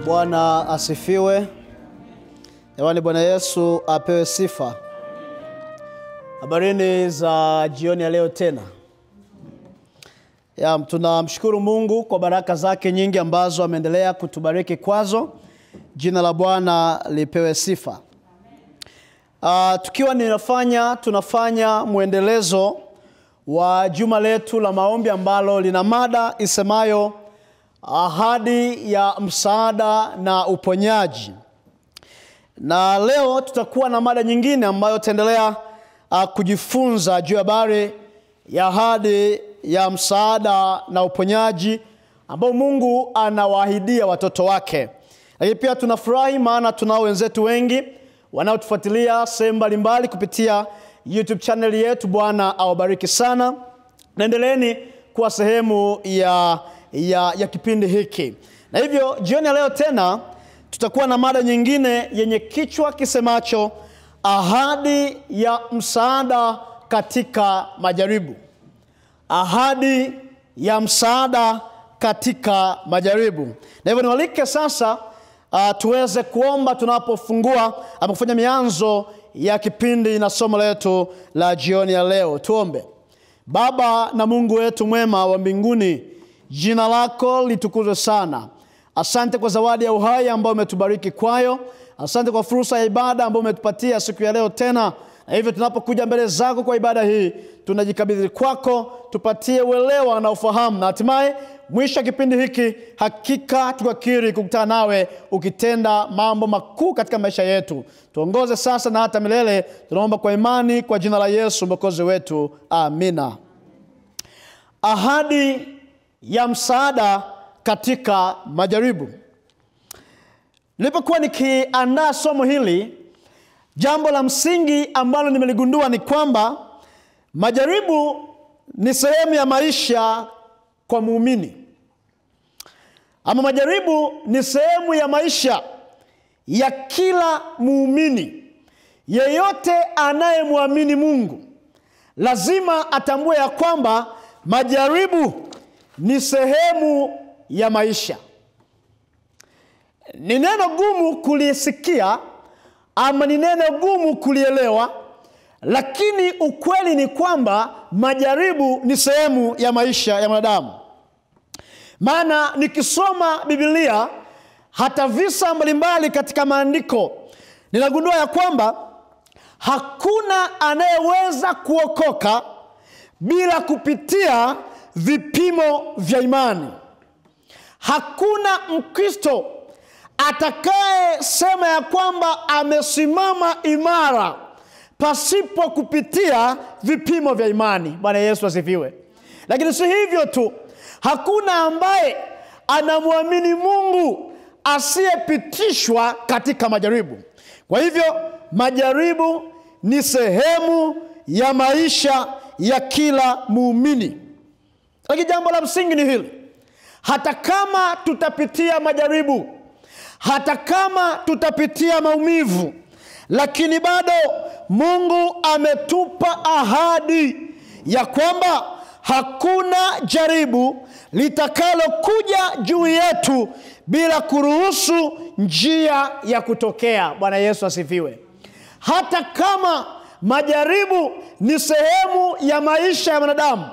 Bwana asifiwe. Hewani Bwana Yesu apewe sifa. Habarini za jioni ya leo tena. Tunamshukuru Mungu kwa baraka zake nyingi ambazo ameendelea kutubariki kwazo. Jina la Bwana lipewe sifa. Tukiwa tunafanya muendelezo wa juma letu la maombi ambalo lina mada isemayo ahadi ya msaada na uponyaji. Na leo tutakuwa na mada nyingine ambayo tutaendelea kujifunza juu ya habari ya ahadi ya msaada na uponyaji ambao Mungu anawaahidia watoto wake. Lakini pia tunafurahi maana tunao wenzetu wengi wanaotufuatilia sehemu mbalimbali kupitia YouTube channel yetu. Bwana awabariki sana. Naendeleeni kuwa sehemu ya kipindi hiki. Na hivyo jioni ya leo tena tutakuwa na mada nyingine yenye kichwa kisemacho ahadi ya msaada katika majaribu. Ahadi ya msaada katika majaribu. Na hivyo niwalike sasa tuweze kuomba tunapofungua ama kufanya mianzo ya kipindi na somo letu la jioni ya leo. Tuombe. Baba na Mungu wetu mwema wa mbinguni, jina lako litukuzwe sana. Asante kwa zawadi ya uhai ambao umetubariki kwayo. Asante kwa fursa ya ibada ambayo umetupatia siku ya leo tena. Na hivyo tunapokuja mbele zako kwa ibada hii, tunajikabidhi kwako, tupatie uelewa na ufahamu. Na hatimaye mwisho wa kipindi hiki hakika tukakiri kukutana nawe ukitenda mambo makuu katika maisha yetu. Tuongoze sasa na hata milele. Tunaomba kwa imani kwa jina la Yesu Mwokozi wetu. Amina. Ahadi ya msaada katika majaribu. Nilipokuwa nikiandaa somo hili, jambo la msingi ambalo nimeligundua ni kwamba majaribu ni sehemu ya maisha kwa muumini. Ama majaribu ni sehemu ya maisha ya kila muumini. Yeyote anayemwamini Mungu lazima atambue ya kwamba majaribu ni sehemu ya maisha. Ni neno gumu kulisikia ama ni neno gumu kulielewa, lakini ukweli ni kwamba majaribu ni sehemu ya maisha ya mwanadamu. Maana nikisoma Biblia hata visa mbalimbali katika maandiko, ninagundua ya kwamba hakuna anayeweza kuokoka bila kupitia vipimo vya imani. Hakuna Mkristo atakaye sema ya kwamba amesimama imara pasipo kupitia vipimo vya imani. Bwana Yesu asifiwe. Lakini si hivyo tu, hakuna ambaye anamwamini Mungu asiyepitishwa katika majaribu. Kwa hivyo majaribu ni sehemu ya maisha ya kila muumini. Lakini jambo la msingi ni hili: hata kama tutapitia majaribu, hata kama tutapitia maumivu, lakini bado Mungu ametupa ahadi ya kwamba hakuna jaribu litakalokuja juu yetu bila kuruhusu njia ya kutokea. Bwana Yesu asifiwe. Hata kama majaribu ni sehemu ya maisha ya wanadamu,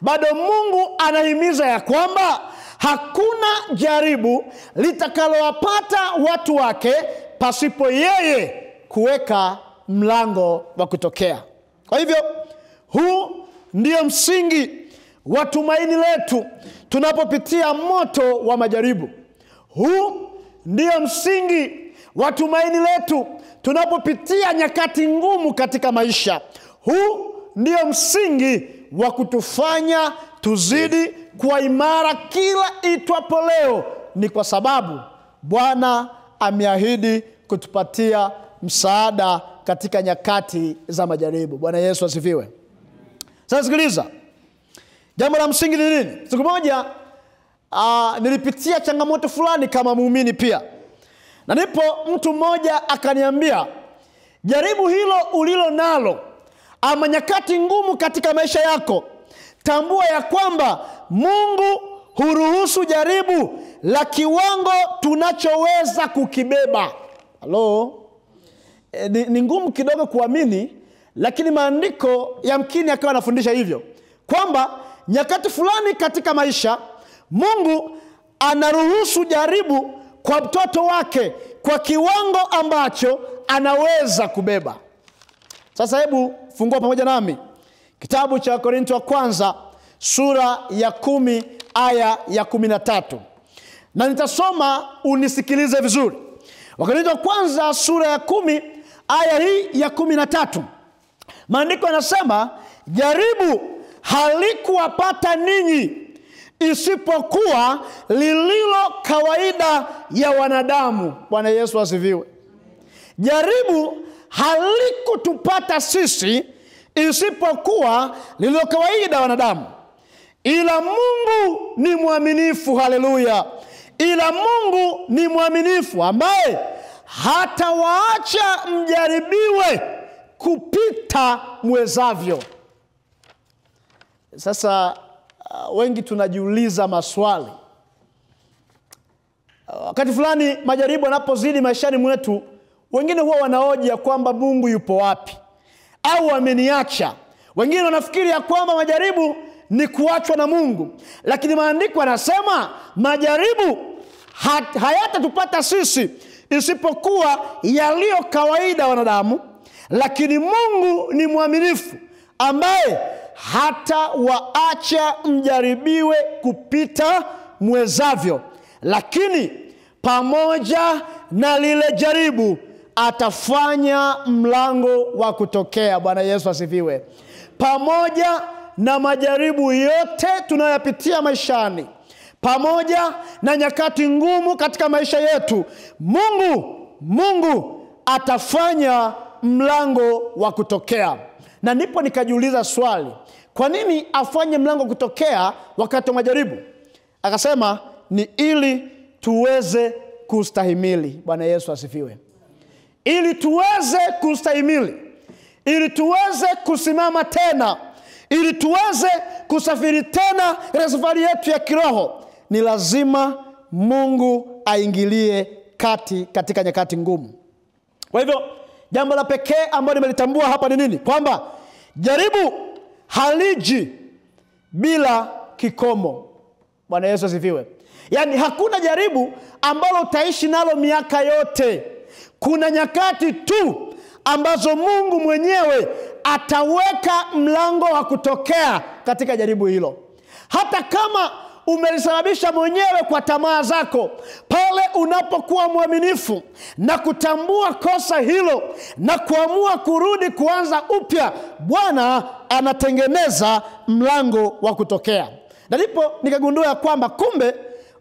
bado Mungu anahimiza ya kwamba hakuna jaribu litakalowapata watu wake pasipo yeye kuweka mlango wa kutokea. Kwa hivyo huu ndio msingi wa tumaini letu tunapopitia moto wa majaribu. Huu ndio msingi wa tumaini letu tunapopitia nyakati ngumu katika maisha. Huu ndio msingi wa kutufanya tuzidi kuwa imara kila itwapo leo. Ni kwa sababu Bwana ameahidi kutupatia msaada katika nyakati za majaribu. Bwana Yesu asifiwe. Sasa sikiliza, jambo la msingi ni nini? Siku moja nilipitia changamoto fulani kama muumini pia. Na nipo mtu mmoja akaniambia, jaribu hilo ulilo nalo ama nyakati ngumu katika maisha yako, tambua ya kwamba Mungu huruhusu jaribu la kiwango tunachoweza kukibeba. Halo? Ni ngumu kidogo kuamini, lakini maandiko yamkini akawa anafundisha hivyo, kwamba nyakati fulani katika maisha Mungu anaruhusu jaribu kwa mtoto wake kwa kiwango ambacho anaweza kubeba. Sasa hebu fungua pamoja nami kitabu cha Korinto wa kwanza sura ya 10 aya ya 13. Na nitasoma unisikilize vizuri. Wakorintho wa kwanza sura ya 10 aya hii ya 13. Maandiko yanasema, jaribu halikuwapata ninyi isipokuwa lililo kawaida ya wanadamu. Bwana Yesu asifiwe. Jaribu halikutupata sisi isipokuwa lililo kawaida ya wanadamu, ila Mungu ni mwaminifu. Haleluya. Ila Mungu ni mwaminifu, ambaye hata waacha mjaribiwe kupita mwezavyo. Sasa wengi tunajiuliza maswali. Wakati fulani majaribu yanapozidi maishani mwetu, wengine huwa wanahoji ya kwamba Mungu yupo wapi au ameniacha. Wengine wanafikiri ya kwamba majaribu ni kuachwa na Mungu. Lakini maandiko yanasema majaribu hayatatupata sisi isipokuwa yaliyo kawaida wanadamu, lakini Mungu ni mwaminifu, ambaye hata waacha mjaribiwe kupita mwezavyo, lakini pamoja na lile jaribu atafanya mlango wa kutokea. Bwana Yesu asifiwe. Pamoja na majaribu yote tunayopitia maishani, pamoja na nyakati ngumu katika maisha yetu, Mungu atafanya mlango wa kutokea. Na ndipo nikajiuliza swali, kwa nini afanye mlango wa kutokea wakati wa majaribu? Akasema ni ili tuweze kustahimili. Bwana Yesu asifiwe. Ili tuweze kustahimili, ili tuweze kusimama tena, ili tuweze kusafiri tena katika safari yetu ya kiroho, ni lazima Mungu aingilie kati katika nyakati ngumu. Kwa hivyo jambo la pekee ambalo nimelitambua hapa ni nini? Kwamba jaribu haliji bila kikomo. Bwana Yesu asifiwe. Yaani hakuna jaribu ambalo utaishi nalo miaka yote. Kuna nyakati tu ambazo Mungu mwenyewe ataweka mlango wa kutokea katika jaribu hilo. Hata kama umelisababisha mwenyewe kwa tamaa zako, pale unapokuwa mwaminifu na kutambua kosa hilo na kuamua kurudi kuanza upya, Bwana anatengeneza mlango wa kutokea. Na ndipo nikagundua kwamba kumbe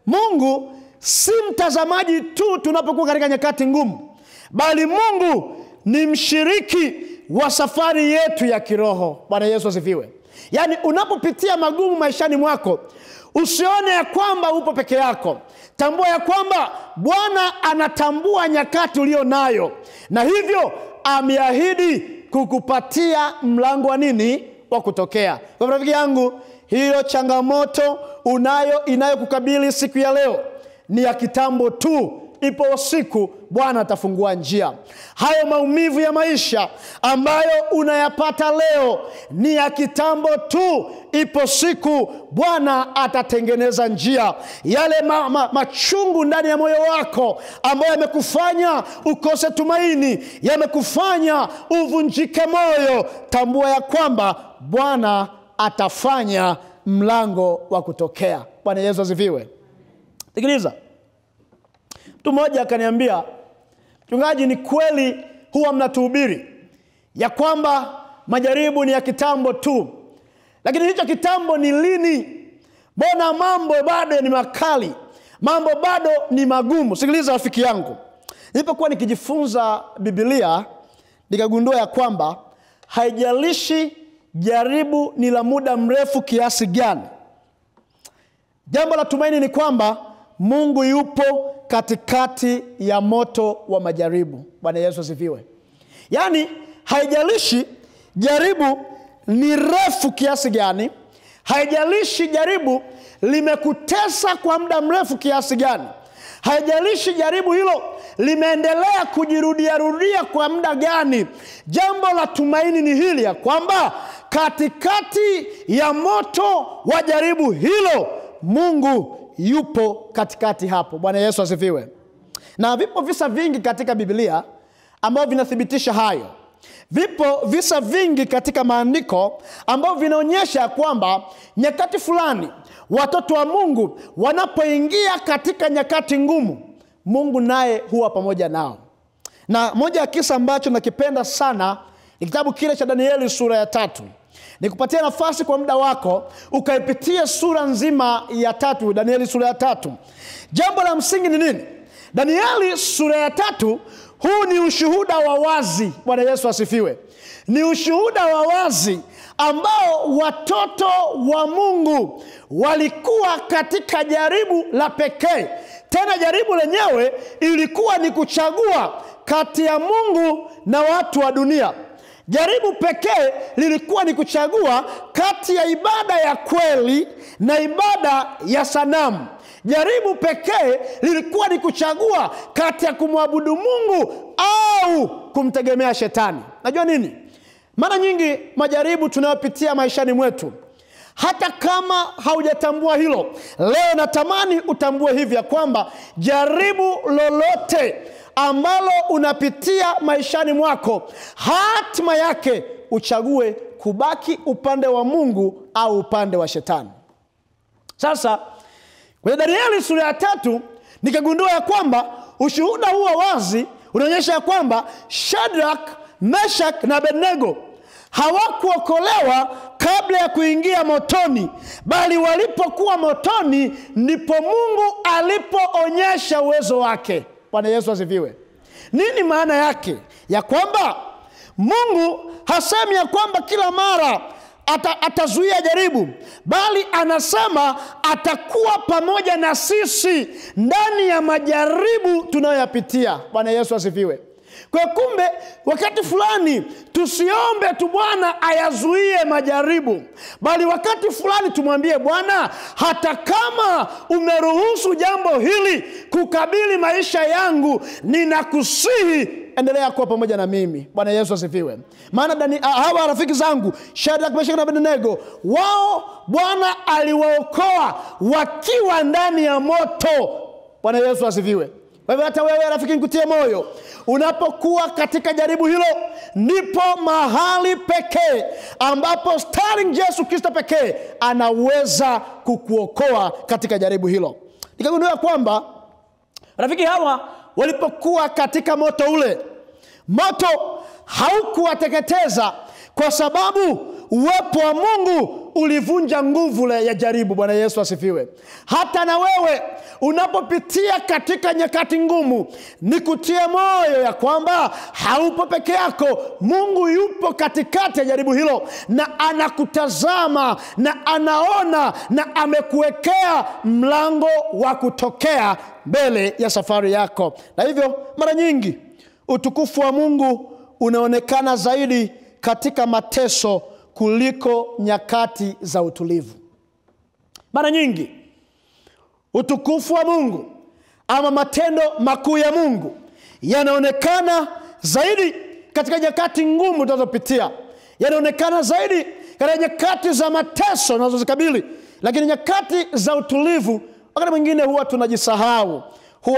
Mungu si mtazamaji tu tunapokuwa katika nyakati ngumu, bali Mungu ni mshiriki wa safari yetu ya kiroho. Bwana Yesu asifiwe. Yaani unapopitia magumu maishani mwako, usione ya kwamba upo peke yako. Tambua ya kwamba Bwana anatambua nyakati ulio nayo, na hivyo ameahidi kukupatia mlango wa nini? Wa kutokea. Kwa rafiki yangu, hiyo changamoto inayokukabili siku ya leo ni ya kitambo tu. Ipo siku Bwana atafungua njia. Hayo maumivu ya maisha ambayo unayapata leo ni ya kitambo tu. Ipo siku Bwana atatengeneza njia. Yale machungu ndani ya moyo wako ambayo yamekufanya ukose tumaini, yamekufanya uvunjike moyo, tambua ya kwamba Bwana atafanya mlango wa kutokea. Bwana Yesu asifiwe. Sikiliza. Mtu mmoja akaniambia, mchungaji, ni kweli huwa mnatuhubiri ya kwamba majaribu ni ya kitambo tu, lakini hicho kitambo ni lini? Mbona mambo bado ni makali, mambo bado ni magumu? Sikiliza rafiki yangu, nilipokuwa nikijifunza Biblia nikagundua ya kwamba haijalishi jaribu ni la muda mrefu kiasi gani, jambo la tumaini ni kwamba Mungu yupo katikati ya moto wa majaribu. Bwana Yesu asifiwe. Yaani haijalishi jaribu ni refu kiasi gani, Haijalishi jaribu limekutesa kwa muda mrefu kiasi gani. Haijalishi jaribu hilo limeendelea kujirudia kwa muda gani. Jambo la tumaini ni hili, ya kwamba katikati ya moto wa jaribu hilo, Mungu yupo katikati hapo. Bwana Yesu asifiwe. Na vipo visa vingi katika Biblia ambavyo vinathibitisha hayo. Vipo visa vingi katika maandiko ambavyo vinaonyesha kwamba nyakati fulani watoto wa Mungu wanapoingia katika nyakati ngumu, Mungu naye huwa pamoja nao. Na moja ya kisa ambacho nakipenda sana ni kitabu kile cha Danieli sura ya 3. Nikupatia nafasi kwa muda wako ukaipitie sura nzima ya 3, Danieli sura ya 3. Jambo la msingi ni nini? Danieli sura ya 3, huu ni ushuhuda wa wazi. Bwana Yesu asifiwe. Ni ushuhuda wa wazi ambao watoto wa Mungu walikuwa katika jaribu la pekee. Tena jaribu lenyewe ilikuwa ni kuchagua kati ya Mungu na watu wa dunia. Jaribu pekee lilikuwa ni kuchagua kati ya ibada ya kweli na ibada ya sanamu. Jaribu pekee lilikuwa ni kuchagua kati ya kumwabudu Mungu au kumtegemea shetani. Najua nini? Mara nyingi majaribu tunayopitia maishani mwetu, hata kama haujatambua hilo, leo natamani utambue hivi ya kwamba jaribu lolote ambalo unapitia maishani mwako, hatima yake uchague kubaki upande wa Mungu au upande wa shetani. Sasa kwenye Danieli sura ya 3 nikagundua ya kwamba ushuhuda huo wazi unaonyesha ya kwamba Shadrach, Meshach na Abednego hawakuokolewa kabla ya kuingia motoni, bali walipokuwa motoni ndipo Mungu alipoonyesha uwezo wake. Bwana Yesu asifiwe. Nini maana yake? Ya kwamba Mungu hasemi ya kwamba kila mara atazuia jaribu, bali anasema atakuwa pamoja na sisi ndani ya majaribu tunayoyapitia. Bwana Yesu asifiwe. Kwa kumbe wakati fulani tusiombe tu Bwana ayazuie majaribu, bali wakati fulani tumwambie Bwana, hata kama umeruhusu jambo hili kukabili maisha yangu, ninakusihi endelea kuwa pamoja na mimi. Bwana Yesu asifiwe. Maana hawa rafiki zangu Shadrach, Meshach na Abednego, wao Bwana aliwaokoa wakiwa ndani ya moto. Bwana Yesu asifiwe. Kwa hivyo hata wewe rafiki, nikutie moyo, unapokuwa katika jaribu hilo, ndipo mahali pekee ambapo starring Yesu Kristo pekee anaweza kukuokoa katika jaribu hilo. Nikagundua kwamba rafiki hawa walipokuwa katika moto ule, moto haukuwateketeza kwa sababu uwepo wa Mungu ulivunja nguvu ya jaribu. Bwana Yesu asifiwe. Hata na wewe unapopitia katika nyakati ngumu, nikutie moyo ya kwamba haupo peke yako. Mungu yupo katikati ya jaribu hilo, na anakutazama na anaona, na amekuwekea mlango wa kutokea mbele ya safari yako. Na hivyo mara nyingi utukufu wa Mungu unaonekana zaidi katika mateso kuliko nyakati za utulivu. Mara nyingi utukufu wa Mungu ama matendo makuu ya Mungu yanaonekana zaidi katika nyakati ngumu tunazopitia. Yanaonekana zaidi katika nyakati za mateso tunazozikabili. Lakini nyakati za utulivu wakati mwingine huwa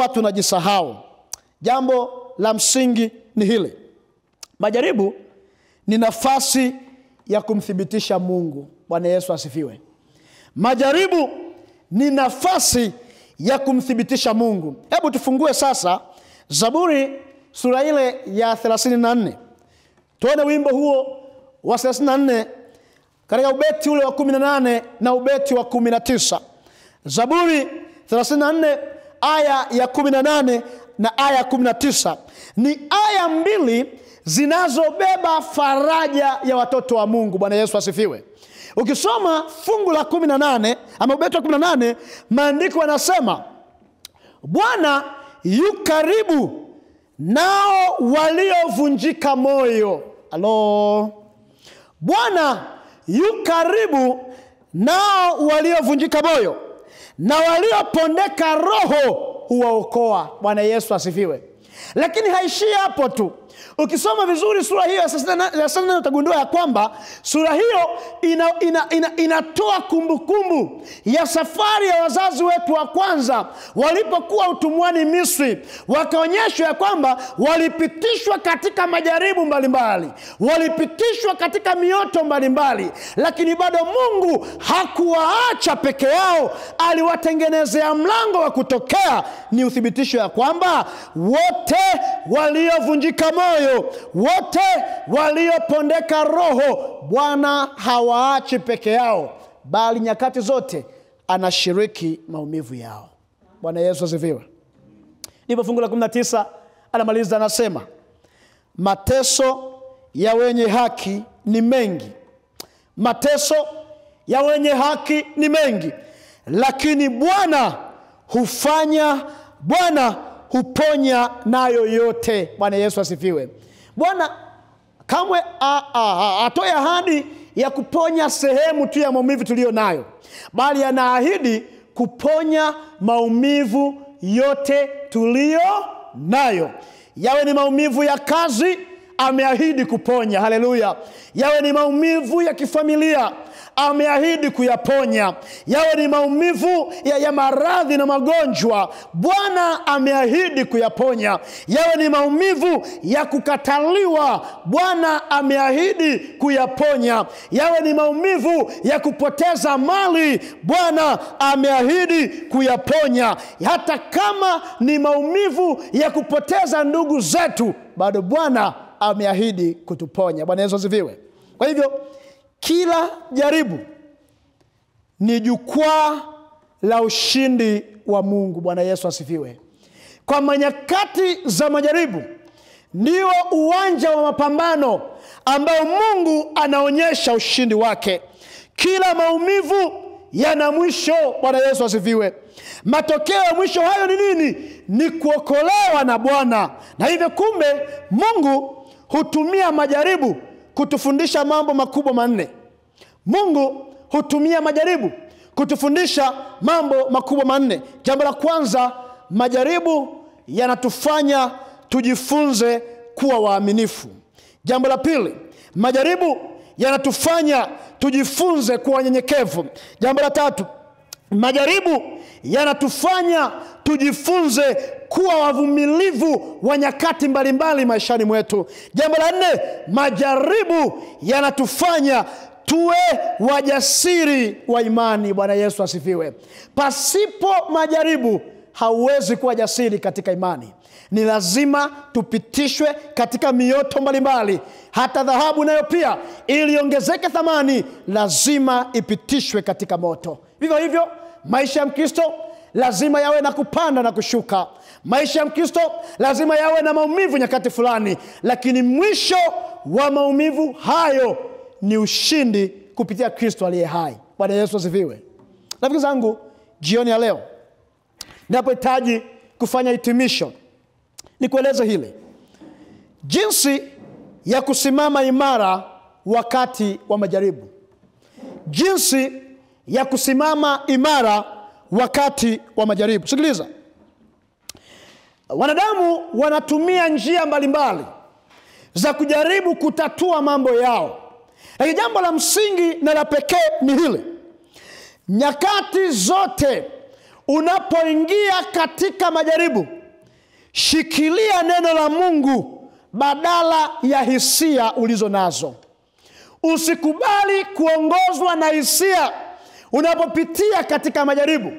tunajisahau. Jambo la msingi ni hili: majaribu ni nafasi ya kumthibitisha Mungu. Bwana Yesu asifiwe. Majaribu ni nafasi ya kumthibitisha Mungu. Hebu tufungue sasa Zaburi sura ile ya 34. Tuone wimbo huo wa 34 katika ubeti ule wa 18 na ubeti wa 19. Zaburi 34 aya ya 18 na aya 19 ni aya mbili zinazobeba faraja ya watoto wa Mungu. Bwana Yesu asifiwe. Ukisoma fungu la 18 ama ubeti wa 18, maandiko yanasema, Bwana yu karibu nao waliovunjika moyo. Bwana yu karibu nao waliovunjika moyo na waliopondeka roho huwaokoa. Bwana Yesu asifiwe. Lakini haishii hapo tu. Ukisoma vizuri sura hiyo ya 34 utagundua ya kwamba sura hiyo inatoa kumbukumbu ya safari ya wazazi wetu wa kwanza walipokuwa utumwani Misri. Wakaonyeshwa ya kwamba walipitishwa katika majaribu mbalimbali, walipitishwa katika mioto mbalimbali, lakini bado Mungu hakuwaacha peke yao, aliwatengenezea mlango wa kutokea. Ni uthibitisho ya kwamba wote waliovunjika moyo, wote waliopondeka roho, Bwana hawaachi peke yao, bali nyakati zote anashiriki maumivu yao. Bwana Yesu asifiwe. Ndipo fungu la 19 anamaliza anasema, mateso ya wenye haki ni mengi. Mateso ya wenye haki ni mengi, lakini Bwana huponya nayo yote. Bwana Yesu asifiwe. Bwana kamwe atoe ahadi ya kuponya sehemu tu ya maumivu tulio nayo, bali anaahidi kuponya maumivu yote tulio nayo. Yawe ni maumivu ya kazi, ameahidi kuponya. Haleluya. Yawe ni maumivu ya kifamilia, ameahidi kuyaponya. Yawe ni maumivu ya maradhi na magonjwa, Bwana ameahidi kuyaponya. Yawe ni maumivu ya kukataliwa, Bwana ameahidi kuyaponya. Yawe ni maumivu ya kupoteza mali, Bwana ameahidi kuyaponya. Hata kama ni maumivu ya kupoteza ndugu zetu, bado Bwana ameahidi kutuponya. Bwana Yesu asifiwe. Kwa hivyo kila jaribu ni jukwaa la ushindi wa Mungu. Bwana Yesu asifiwe. Kwa nyakati za majaribu ndio uwanja wa mapambano ambao Mungu anaonyesha ushindi wake. Kila maumivu yana mwisho. Bwana Yesu asifiwe. Matokeo ya mwisho hayo ni nini? Ni kuokolewa na Bwana. Na hivyo kumbe Mungu hutumia majaribu kutufundisha mambo makubwa manne. Mungu hutumia majaribu kutufundisha mambo makubwa manne. Jambo la kwanza, majaribu yanatufanya tujifunze kuwa waaminifu. Jambo la pili, majaribu yanatufanya tujifunze kuwa nyenyekevu. Jambo la tatu, majaribu yanatufanya tujifunze kuwa wavumilivu wa nyakati mbalimbali maishani mwetu. Jambo la nne, majaribu yanatufanya tuwe wajasiri wa imani. Bwana Yesu asifiwe. Pasipo majaribu hauwezi kuwa jasiri katika imani. Ni lazima tupitishwe katika mioto mbalimbali. Hata dhahabu nayo pia ili ongezeke thamani lazima ipitishwe katika moto. Vivyo hivyo maisha ya Mkristo lazima yawe na kupanda na kushuka. Maisha ya Mkristo lazima yawe na maumivu nyakati fulani, lakini mwisho wa maumivu hayo ni ushindi kupitia Kristo aliye hai. Bwana Yesu asifiwe. Rafiki zangu, jioni ya leo ninapohitaji kufanya hitimisho, nikueleze hili: jinsi ya kusimama imara wakati wa majaribu. Jinsi ya kusimama imara wakati wa majaribu. Sikiliza. Wanadamu wanatumia njia mbalimbali za kujaribu kutatua mambo yao. Lakini jambo la msingi na la pekee ni hili: nyakati zote unapoingia katika majaribu, shikilia neno la Mungu badala ya hisia ulizo nazo. Usikubali kuongozwa na hisia unapopitia katika majaribu,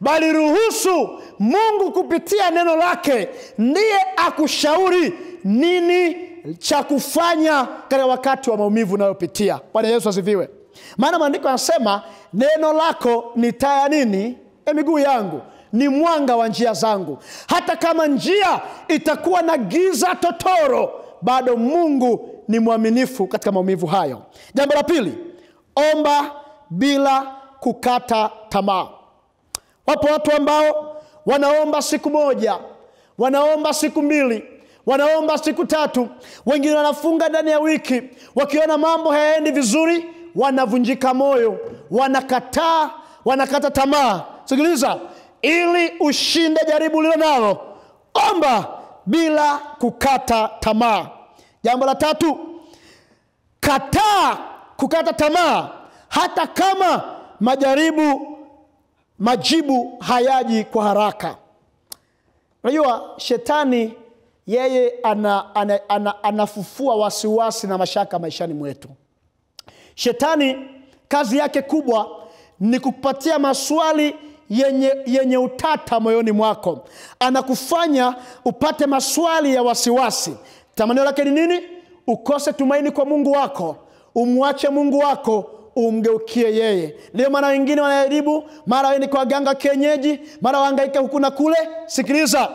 bali ruhusu Mungu kupitia neno lake ndiye akushauri nini cha kufanya katika wakati wa maumivu unayopitia. Bwana Yesu asifiwe. Maana maandiko yanasema neno lako ni taa ya nini? Miguu yangu, ni mwanga wa njia zangu. Hata kama njia itakuwa na giza totoro, bado Mungu ni mwaminifu katika maumivu hayo. Jambo la pili, omba bila kukata tamaa. Wapo watu ambao wanaomba siku moja, wanaomba siku mbili, wanaomba siku tatu, wengine wanafunga ndani ya wiki. Wakiona mambo hayaendi vizuri, wanavunjika moyo, wanakata tamaa. Sikiliza, ili ushinde jaribu lilo nalo, omba bila kukata tamaa. Jambo la tatu, kataa kukata tamaa hata kama majibu hayaji kwa haraka. Unajua shetani yeye anafufua wasiwasi na mashaka maishani mwetu. Shetani kazi yake kubwa ni kukupatia maswali yenye utata moyoni mwako. Anakufanya upate maswali ya wasiwasi. Tamanio lake ni nini? Ukose tumaini kwa Mungu wako, umwache Mungu wako, umgeukie yeye. Ndio maana wengine wanajaribu, mara waende kwa waganga kienyeji, mara wahangaike huku na kule. Sikiliza,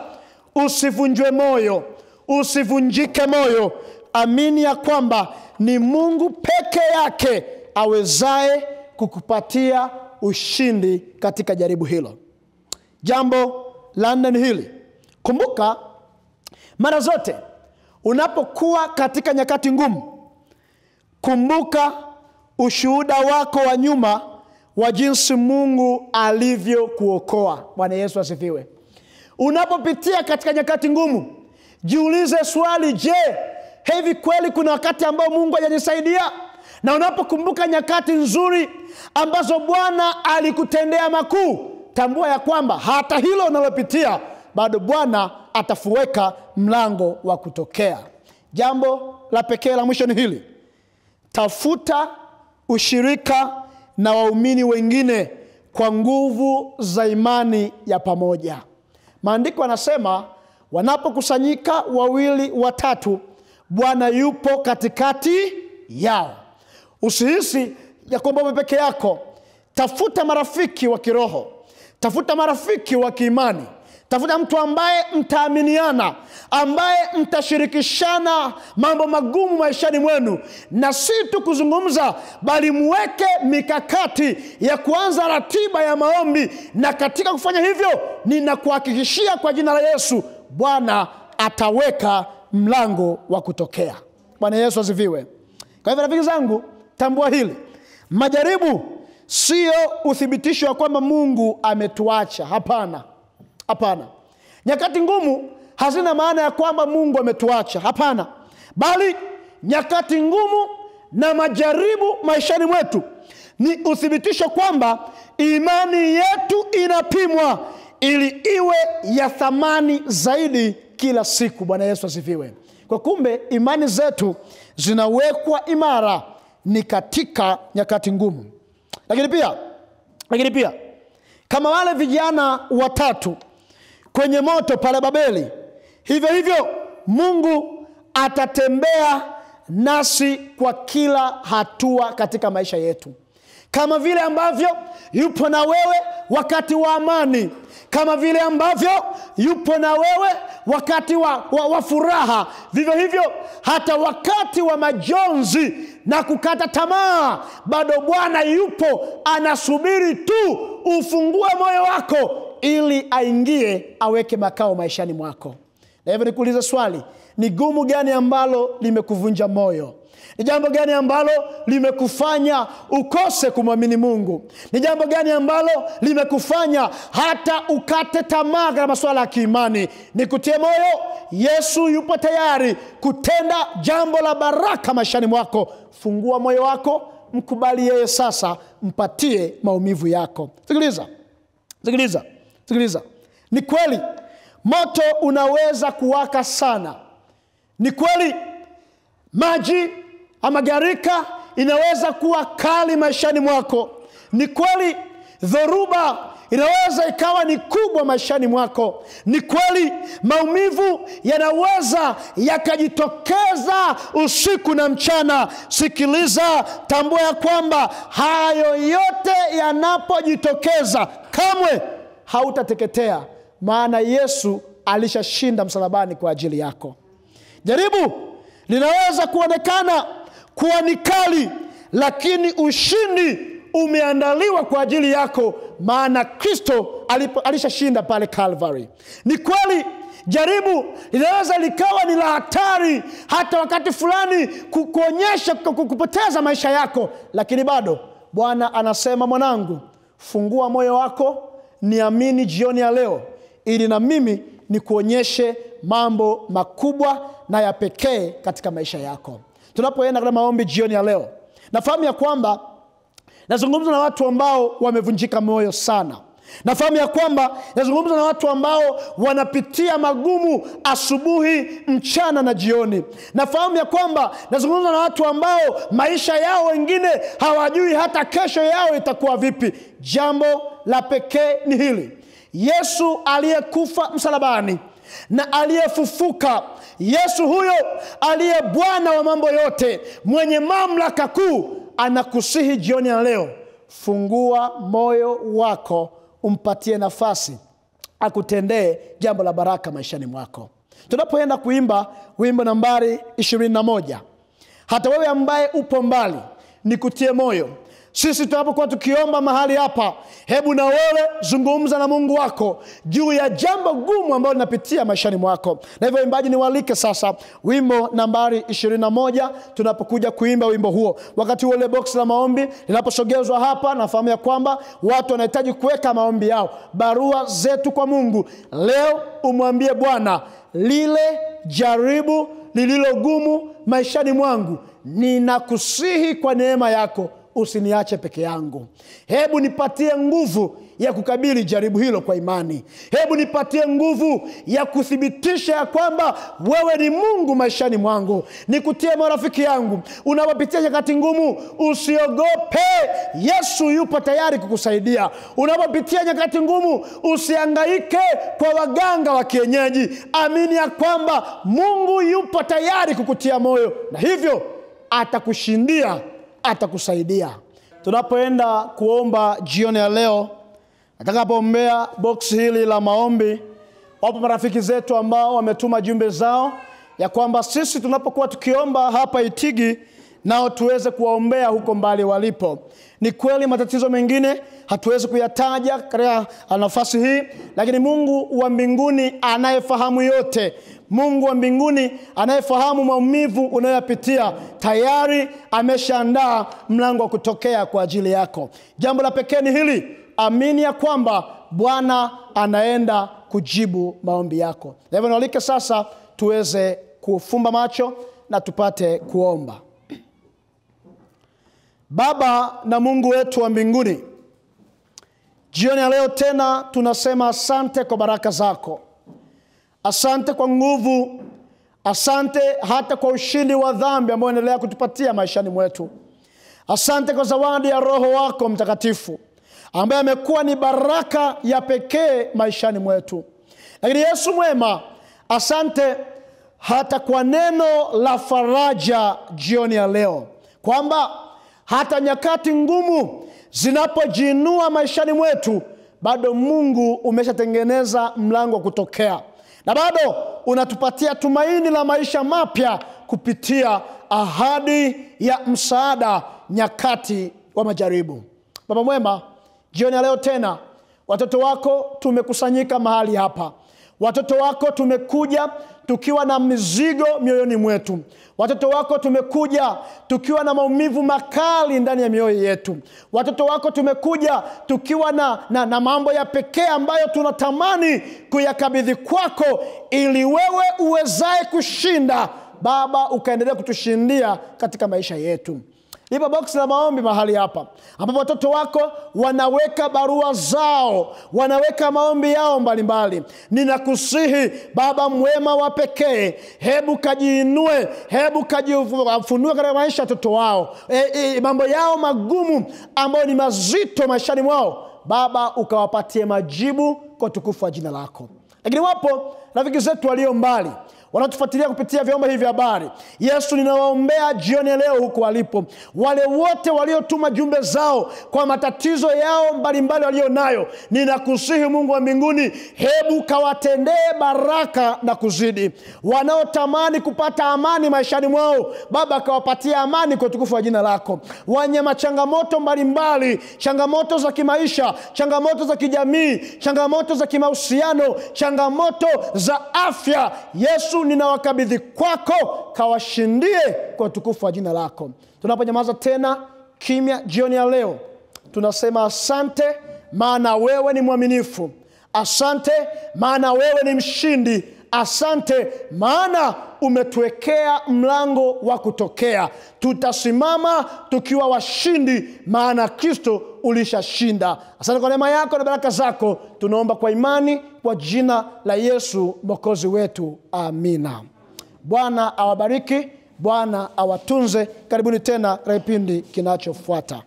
usivunjwe moyo, usivunjike moyo. Amini ya kwamba ni Mungu peke yake awezaye kukupatia ushindi katika jaribu hilo. Jambo la nne ni hili. Kumbuka, mara zote unapokuwa katika nyakati ngumu, kumbuka ushuhuda wako wa nyuma wa jinsi Mungu alivyokuokoa. Bwana Yesu asifiwe. Unapopitia katika nyakati ngumu, jiulize swali, je, hivi kweli kuna wakati ambao Mungu hajanisaidia? Na unapokumbuka nyakati nzuri ambazo Bwana alikutendea makuu, tambua ya kwamba hata hilo unalopitia bado Bwana atafuweka mlango wa kutokea. Jambo la pekee la mwisho ni hili. Tafuta ushirika na waumini wengine kwa nguvu za imani ya pamoja. Maandiko yanasema wanapokusanyika 2 watatu, Bwana yupo katikati yao. Usihisi ya kwamba peke yako. Tafuta marafiki wa kiroho, tafuta marafiki wa kiimani, tafuta mtu ambaye mtaaminiana, ambaye mtashirikishana mambo magumu maishani mwenu, na si tu kuzungumza, bali muweke mikakati ya kuanza ratiba ya maombi. Na katika kufanya hivyo, ninakuhakikishia kwa jina la Yesu, Bwana ataweka mlango wa kutokea. Bwana Yesu asifiwe. Kwa hivyo rafiki zangu, tambua hili. Majaribu sio uthibitisho wa kwamba Mungu ametuacha. Hapana. Hapana. Nyakati ngumu hazina maana ya kwamba Mungu ametuacha. Hapana. Bali nyakati ngumu na majaribu maishani mwetu ni uthibitisho kwamba imani yetu inapimwa ili iwe ya thamani zaidi kila siku. Bwana Yesu asifiwe. Kwa kumbe imani zetu zinawekwa imara ni katika nyakati ngumu. Lakini pia kama wale vijana watatu kwenye moto pale Babeli, hivyo Mungu atatembea nasi kwa kila hatua katika maisha yetu. Kama vile ambavyo yupo na wewe wakati wa amani, kama vile ambavyo yupo na wewe wakati wa furaha, vivyo hivyo hata wakati wa majonzi na kukata tamaa, bado Bwana yupo anasubiri tu ufungue moyo wako ili aingie aweke makao maishani mwako. Na hivyo nikuulize swali, ni gumu gani ambalo limekuvunja moyo? Ni jambo gani ambalo limekufanya ukose kumwamini Mungu? Ni jambo gani ambalo limekufanya hata ukate tamaa katika masuala ya kiimani? Nikutie moyo, Yesu yupo tayari kutenda jambo la baraka maishani mwako. Fungua moyo wako, mkubali yeye sasa, mpatie maumivu yako. Sikiliza. Ni kweli moto unaweza kuwaka sana. Ni kweli maji ama gharika inaweza kuwa kali maishani mwako. Ni kweli dhoruba inaweza ikawa ni kubwa maishani mwako. Ni kweli maumivu yanaweza yakajitokeza usiku na mchana. Sikiliza, tambua ya kwamba hayo yote yanapojitokeza, kamwe hautateketea, maana Yesu alishashinda msalabani kwa ajili yako. Jaribu linaweza kuonekana kuwa ni kali, lakini ushindi umeandaliwa kwa ajili yako, maana Kristo alishashinda pale Calvary. Ni kweli Jaribu linaweza likawa ni la hatari, hata wakati fulani kuonyesha kupoteza maisha yako. Lakini bado Bwana anasema, mwanangu, fungua moyo wako, niamini jioni ya leo, ili na mimi nikuonyeshe mambo makubwa na ya pekee katika maisha yako. Tunapoenda katika maombi jioni ya leo, nafahamu ya kwamba nazungumza na watu ambao wamevunjika moyo sana. Nafahamu ya kwamba nazungumza na watu ambao wanapitia magumu asubuhi, mchana na jioni. Nafahamu ya kwamba nazungumza na watu ambao maisha yao wengine hawajui hata kesho yao itakuwa vipi. Jambo la pekee ni hili: Yesu aliyekufa msalabani na aliyefufuka, Yesu huyo aliye Bwana wa mambo yote, mwenye mamlaka kuu, anakusihi jioni ya leo, fungua moyo wako, umpatie nafasi akutendee jambo la baraka maishani mwako. Tunapoenda kuimba wimbo nambari 21, hata wewe ambaye upo mbali, nikutie moyo. Sisi tunapokuwa tukiomba mahali hapa, hebu na wewe zungumza na Mungu wako juu ya jambo gumu ambalo linapitia maishani mwako. Na hivyo imbaji, niwalike sasa wimbo nambari 21 tunapokuja kuimba wimbo huo. Wakati ule box la maombi linaposogezwa hapa, nafahamu ya kwamba watu wanahitaji kuweka maombi yao, barua zetu kwa Mungu. Leo umwambie Bwana, lile jaribu lililo gumu maishani mwangu, ninakusihi kwa neema yako usiniache peke yangu. Hebu nipatie nguvu ya kukabili jaribu hilo kwa imani. Hebu nipatie nguvu ya kuthibitisha ya kwamba wewe ni Mungu maishani mwangu. Nikutie marafiki yangu, unapopitia nyakati ngumu, usiogope. Yesu yupo tayari kukusaidia. Unapopitia nyakati ngumu, usihangaike kwa waganga wa kienyeji. Amini ya kwamba Mungu yupo tayari kukutia moyo, na hivyo atakushindia, atakusaidia. Tunapoenda kuomba jioni ya leo, atakapoombea box hili la maombi, wapo marafiki zetu ambao wametuma jumbe zao ya kwamba sisi tunapokuwa tukiomba hapa Itigi, nao tuweze kuwaombea huko mbali walipo. Ni kweli matatizo mengine hatuwezi kuyataja katika nafasi hii, lakini Mungu wa mbinguni anayefahamu yote, Mungu wa mbinguni anayefahamu maumivu unayopitia, tayari ameshaandaa mlango wa kutokea kwa ajili yako. Jambo la pekee ni hili: amini ya kwamba Bwana anaenda kujibu maombi yako. Na hivyo nalike sasa tuweze kufumba macho na tupate kuomba. Baba na Mungu wetu wa mbinguni, jioni ya leo tena tunasema asante kwa baraka zako. Asante kwa nguvu, asante hata kwa ushindi wa dhambi ambao unaendelea kutupatia maishani mwetu. Asante kwa zawadi ya Roho wako Mtakatifu ambaye amekuwa ni baraka ya pekee maishani mwetu. Lakini Yesu mwema, asante hata kwa neno la faraja jioni ya leo, kwamba hata nyakati ngumu zinapojiinua maishani mwetu, bado Mungu umeshatengeneza mlango wa kutokea, na bado unatupatia tumaini la maisha mapya kupitia ahadi ya msaada nyakati wa majaribu. Baba mwema, jioni ya leo tena watoto wako tumekusanyika mahali hapa. Watoto wako tumekuja tukiwa na mizigo mioyoni mwetu. Watoto wako tumekuja tukiwa na maumivu makali ndani ya mioyo yetu. Watoto wako tumekuja tukiwa na mambo ya pekee ambayo tunatamani kuyakabidhi kwako, ili wewe uwezaye kushinda, Baba, ukaendelea kutushindia katika maisha yetu. Lipa box la maombi mahali hapa, ambapo watoto wako wanaweka barua zao, wanaweka maombi yao mbalimbali. Ninakusihi Baba mwema wa pekee, hebu kajiinue, hebu kajifunue katika maisha ya watoto wao. Mambo yao magumu ambayo ni mazito maishani mwao, Baba, ukawapatie majibu kwa tukufu wa jina lako. Lakini wapo rafiki zetu walio mbali, wanatufuatilia kupitia vyombo hivi vya habari. Yesu, ninawaombea jioni leo huko walipo. Wale wote waliotuma jumbe zao kwa matatizo yao mbalimbali walio nayo, ninakusihi Mungu wa mbinguni, hebu kawatendee baraka na kuzidi. Wanaotamani kupata amani maishani mwao, Baba kawapatia amani kwa utukufu wa jina lako. Wenye changamoto mbalimbali, changamoto za kimaisha, changamoto za kijamii, changamoto za kimahusiano, changamoto za afya, Yesu ninawakabidhi kwako, kawashindie kwa utukufu wa jina lako. Tunaponyamaza tena kimya jioni ya leo, tunasema asante maana wewe ni mwaminifu. Asante maana wewe ni mshindi. Asante maana umetuwekea mlango wa kutokea. Tutasimama tukiwa washindi, maana Kristo ulishashinda. Asante kwa neema yako na baraka zako. Tunaomba kwa imani kwa jina la Yesu Mwokozi wetu. Amina. Bwana awabariki, Bwana awatunze. Karibuni tena kwa kipindi kinachofuata.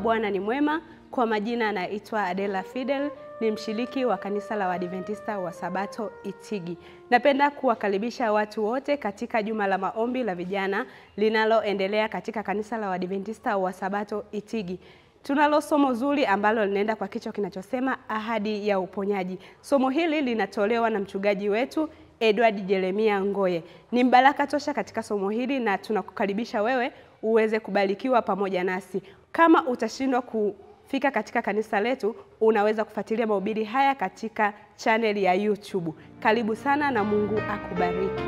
Bwana ni mwema. Kwa majina naitwa Adela Fidel, ni mshiriki wa kanisa la Waadventista wa Sabato Itigi. Napenda kuwakaribisha watu wote katika juma la maombi la vijana linaloendelea katika kanisa la Waadventista wa Sabato Itigi. Tunalo somo zuri ambalo linaenda kwa kichwa kinachosema ahadi ya uponyaji. Somo hili linatolewa na mchungaji wetu Edward Jeremia Ngoye. Ni mbaraka tosha katika somo hili na tunakukaribisha wewe uweze kubarikiwa pamoja nasi. Kama utashindwa kufika katika kanisa letu, unaweza kufuatilia mahubiri haya katika channel ya YouTube. Karibu sana na Mungu akubariki.